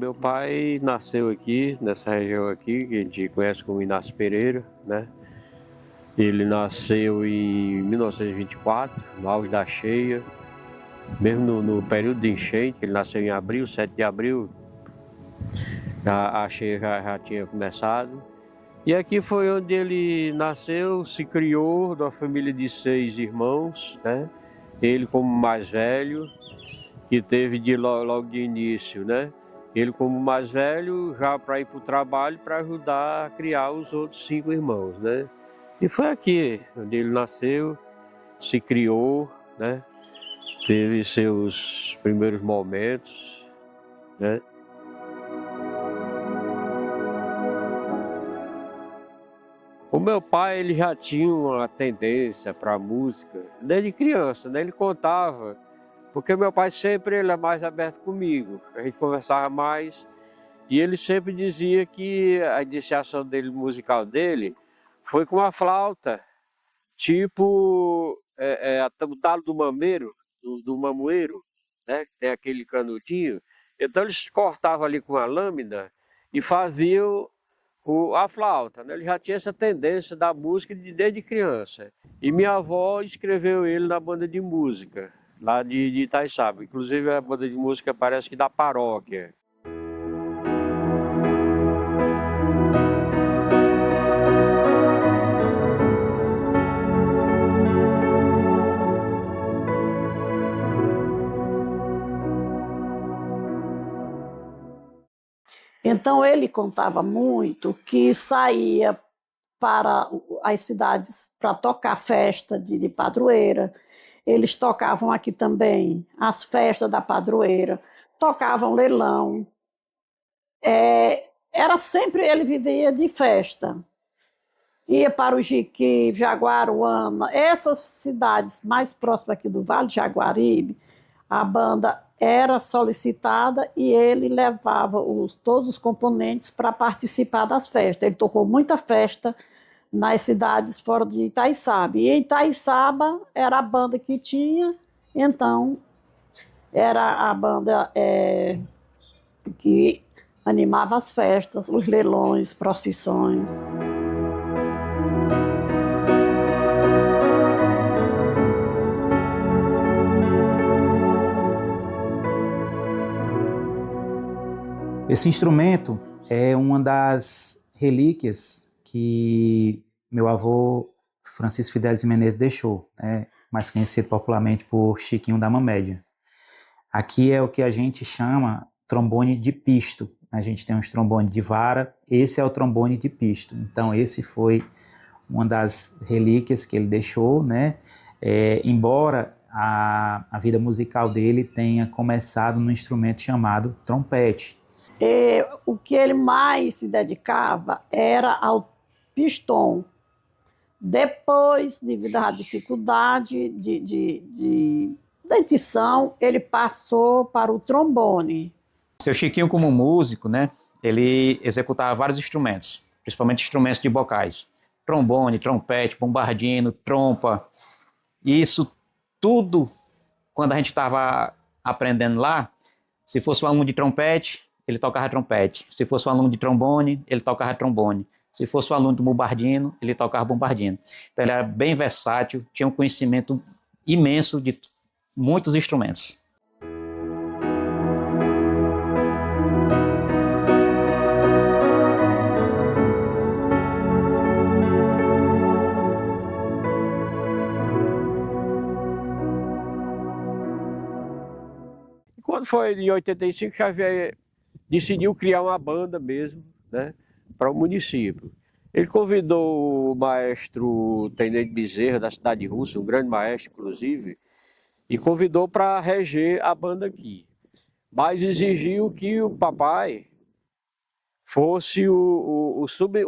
meu pai nasceu aqui, nessa região aqui, que a gente conhece como Inácio Pereira, né? Ele nasceu em 1924, no auge da cheia, mesmo no período de enchente. Ele nasceu em abril, 7 de abril, a cheia já tinha começado. E aqui foi onde ele nasceu, se criou, de uma família de 6 irmãos, né? Ele como mais velho, que teve logo de início, né? Ele como mais velho, já para ir para o trabalho, para ajudar a criar os outros 5 irmãos, né? E foi aqui onde ele nasceu, se criou, né? Teve seus primeiros momentos, né? O meu pai, ele já tinha uma tendência para a música desde criança, né? Ele contava, porque meu pai sempre ele é mais aberto comigo, a gente conversava mais, e ele sempre dizia que a iniciação dele, musical dele, foi com a flauta, tipo o talo do mameiro, do mamoeiro, né? Que tem aquele canutinho. Então eles cortavam ali com a lâmina e faziam a flauta, né? Ele já tinha essa tendência da música desde criança. E minha avó inscreveu ele na banda de música, lá de Itaiçaba. Inclusive a banda de música parece que da paróquia. Então ele contava muito que saía para as cidades para tocar festa de padroeira. Eles tocavam aqui também as festas da padroeira, tocavam leilão. Era sempre, ele vivia de festa. Ia para o Jiquí, Jaguaruana, essas cidades mais próximas aqui do Vale de Jaguaribe, a banda era solicitada e ele levava todos os componentes para participar das festas. Ele tocou muita festa nas cidades fora de Itaiçaba. E em Itaiçaba era a banda que tinha, então era a banda que animava as festas, os leilões, procissões. Esse instrumento é uma das relíquias que meu avô Francisco Fidelis Menezes deixou, né? Mais conhecido popularmente por Chiquinho da Mamédia. Aqui é o que a gente chama trombone de pisto. A gente tem um trombone de vara, esse é o trombone de pisto. Então esse foi uma das relíquias que ele deixou, né? Embora a vida musical dele tenha começado num instrumento chamado trompete. O que ele mais se dedicava era ao pistão. Depois, devido à dificuldade de dentição, ele passou para o trombone. Seu Chiquinho, como músico, né, ele executava vários instrumentos, principalmente instrumentos de bocais. Trombone, trompete, bombardino, trompa. Isso tudo, quando a gente estava aprendendo lá, se fosse um aluno de trompete, ele tocava trompete. Se fosse um aluno de trombone, ele tocava trombone. Se fosse um aluno de bombardino, ele tocava bombardino. Então ele era bem versátil, tinha um conhecimento imenso de muitos instrumentos. Quando foi em 85, Xavier decidiu criar uma banda mesmo, né, para o município. Ele convidou o maestro Tenente Bezerra, da cidade de Russa, um grande maestro, inclusive, e convidou para reger a banda aqui. Mas exigiu que o papai fosse o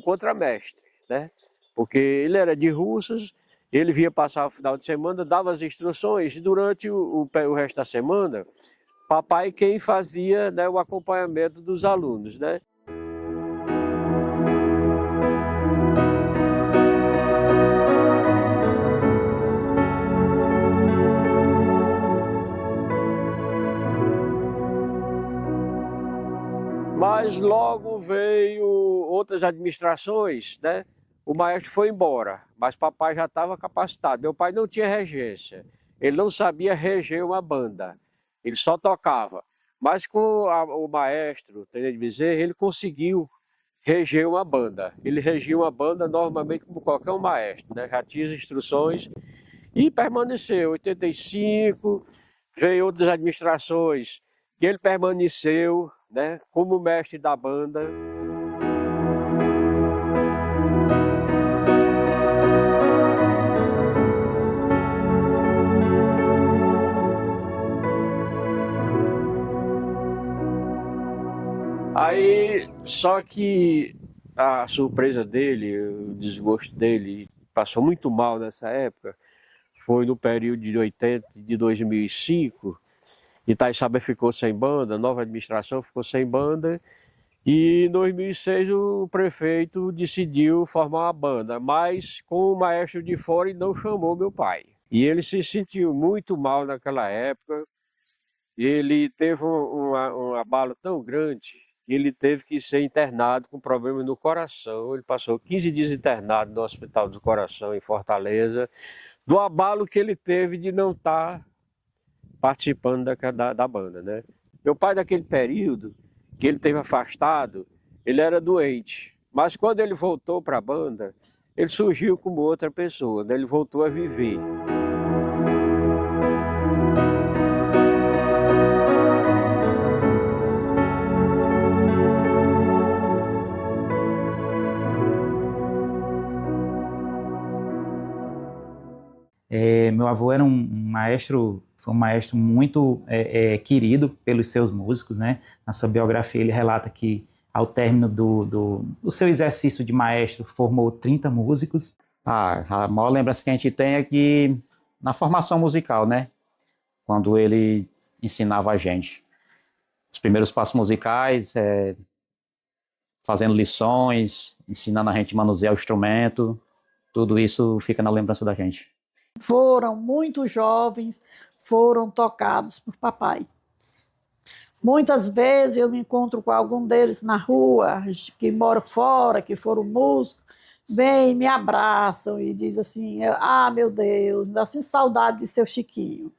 contramestre, né? Porque ele era de Russas, ele vinha passar o final de semana, dava as instruções, e durante o resto da semana, papai quem fazia, né, o acompanhamento dos alunos, né? Mas logo veio outras administrações, né? O maestro foi embora, mas papai já estava capacitado. Meu pai não tinha regência, ele não sabia reger uma banda, ele só tocava. Mas com o maestro Tenente Bezerra, ele conseguiu reger uma banda. Ele regia uma banda normalmente como qualquer um maestro, né? Já tinha as instruções e permaneceu. 85, veio outras administrações que ele permaneceu, né, como mestre da banda. Aí, só que a surpresa dele, o desgosto dele, passou muito mal nessa época, foi no período de 80, de 2005, Itaixaba ficou sem banda, a nova administração ficou sem banda, e em 2006 o prefeito decidiu formar uma banda, mas com o maestro de fora e não chamou meu pai. E ele se sentiu muito mal naquela época, ele teve um abalo tão grande que ele teve que ser internado com problemas no coração. Ele passou 15 dias internado no Hospital do Coração, em Fortaleza, do abalo que ele teve de não estar participando da banda, né? Meu pai, naquele período que ele teve afastado, ele era doente. Mas quando ele voltou para a banda, ele surgiu como outra pessoa, né? Ele voltou a viver. Meu avô era um maestro, foi um maestro muito querido pelos seus músicos, né? Na sua biografia ele relata que ao término do seu exercício de maestro formou 30 músicos. A maior lembrança que a gente tem é que na formação musical, né? Quando ele ensinava a gente. Os primeiros passos musicais, fazendo lições, ensinando a gente a manusear o instrumento, tudo isso fica na lembrança da gente. Foram muito jovens, foram tocados por papai. Muitas vezes eu me encontro com algum deles na rua, que moram fora, que foram músicos, vêm, me abraçam e dizem assim, meu Deus, dá assim saudade de seu Chiquinho.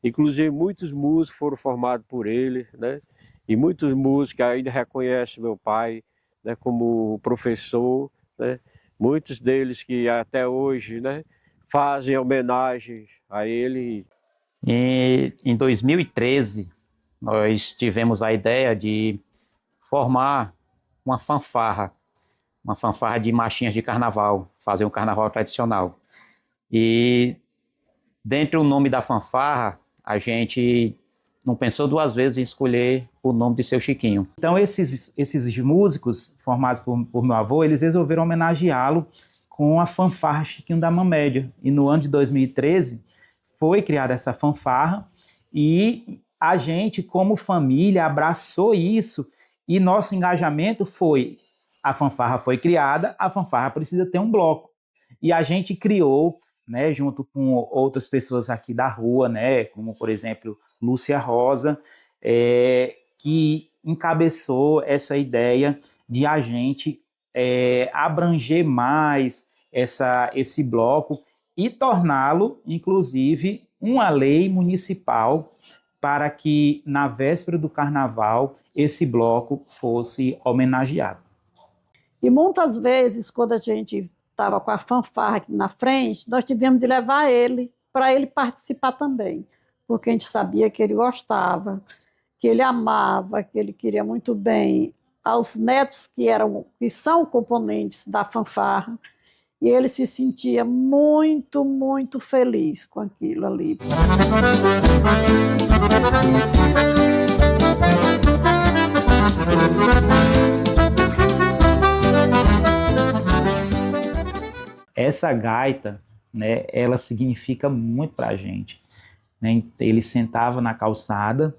Inclusive muitos músicos foram formados por ele, né? E muitos músicos ainda reconhecem meu pai, né, como professor, né? Muitos deles que até hoje, né, fazem homenagens a ele. E em 2013, nós tivemos a ideia de formar uma fanfarra de marchinhas de carnaval, fazer um carnaval tradicional. E dentro do nome da fanfarra, a gente não pensou duas vezes em escolher o nome de seu Chiquinho. Então esses músicos formados por meu avô, eles resolveram homenageá-lo com a fanfarra Chiquinho da Mamédia. E no ano de 2013 foi criada essa fanfarra e a gente, como família, abraçou isso e nosso engajamento foi, a fanfarra foi criada, a fanfarra precisa ter um bloco. E a gente criou, né, junto com outras pessoas aqui da rua, né, como, por exemplo, Lúcia Rosa, que encabeçou essa ideia de a gente abranger mais esse bloco e torná-lo, inclusive, uma lei municipal para que, na véspera do carnaval, esse bloco fosse homenageado. E muitas vezes, quando a gente estava com a fanfarra aqui na frente, nós tivemos de levar ele para ele participar também, porque a gente sabia que ele gostava, que ele amava, que ele queria muito bem aos netos que são componentes da fanfarra, e ele se sentia muito, muito feliz com aquilo ali. Essa gaita, né, ela significa muito para a gente, né? Ele sentava na calçada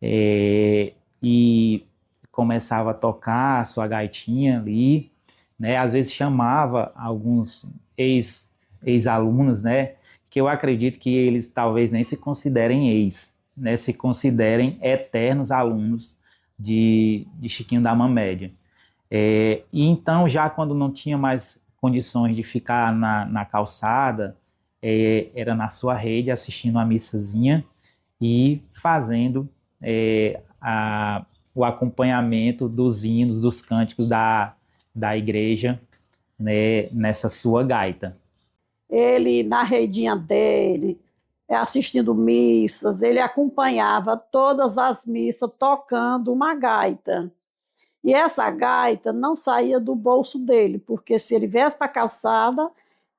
e começava a tocar a sua gaitinha ali, né? Às vezes chamava alguns ex-alunos, né? Que eu acredito que eles talvez nem se considerem ex, né? Se considerem eternos alunos de Chiquinho da Mamédia. E então, já quando não tinha mais condições de ficar na calçada, era na sua rede, assistindo uma missazinha e fazendo o acompanhamento dos hinos, dos cânticos da igreja, né, nessa sua gaita. Ele, na redinha dele, assistindo missas, ele acompanhava todas as missas tocando uma gaita. E essa gaita não saía do bolso dele, porque se ele viesse para a calçada,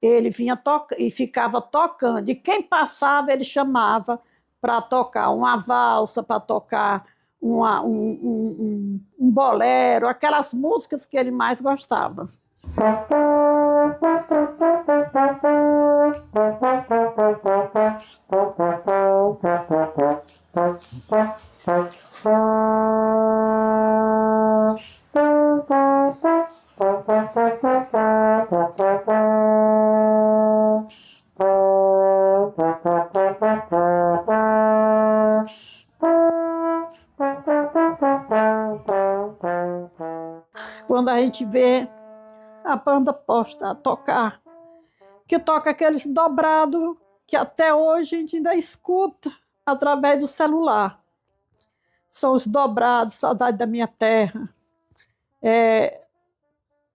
ele vinha e ficava tocando. E quem passava, ele chamava para tocar uma valsa, para tocar um bolero, aquelas músicas que ele mais gostava. Quando a gente vê a banda posta a tocar, que toca aqueles dobrados que até hoje a gente ainda escuta através do celular. São os dobrados, Saudade da Minha Terra.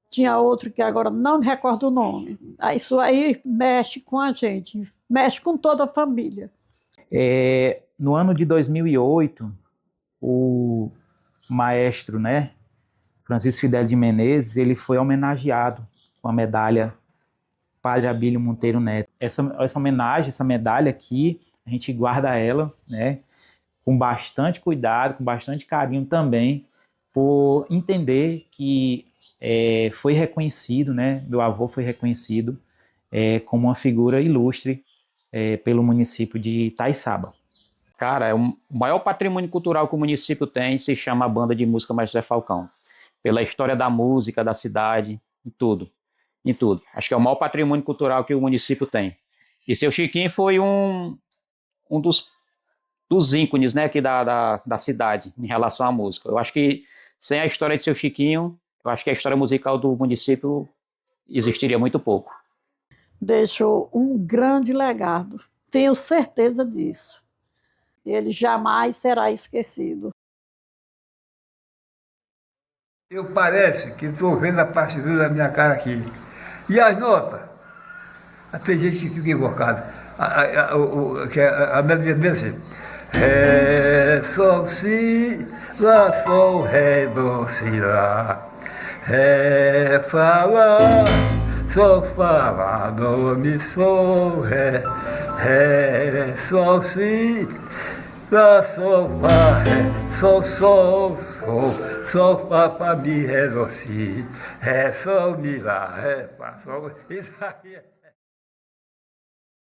Tinha outro que agora não me recordo o nome. Isso aí mexe com a gente, mexe com toda a família. No ano de 2008, o maestro, né, Francisco Fidelis de Menezes, ele foi homenageado com a medalha Padre Abílio Monteiro Neto. Essa homenagem, essa medalha aqui, a gente guarda ela, né, com bastante cuidado, com bastante carinho também, por entender que foi reconhecido, né, meu avô foi reconhecido como uma figura ilustre pelo município de Itaiçaba. Cara, o maior patrimônio cultural que o município tem se chama a Banda de Música Mestre Zé Falcão. Pela história da música, da cidade, em tudo. Acho que é o maior patrimônio cultural que o município tem. E seu Chiquinho foi um dos ícones, né, aqui da cidade em relação à música. Eu acho que sem a história de seu Chiquinho, eu acho que a história musical do município existiria muito pouco. Deixou um grande legado, tenho certeza disso. Ele jamais será esquecido. Eu parece que estou vendo a partitura da minha cara aqui. E as notas? Tem gente que fica invocado. A melodia desse. Ré, sol, si, lá, sol, ré, do, si, lá. Ré, fá, lá, sol, fá, lá, do, mi, sol, ré. Ré, sol, si, lá, sol, fá, ré, sol, sol, sol. Sol, fá, fá, mi, ré, do, si, ré, sol, mi, lá, ré, fá, sol. Isso aí é...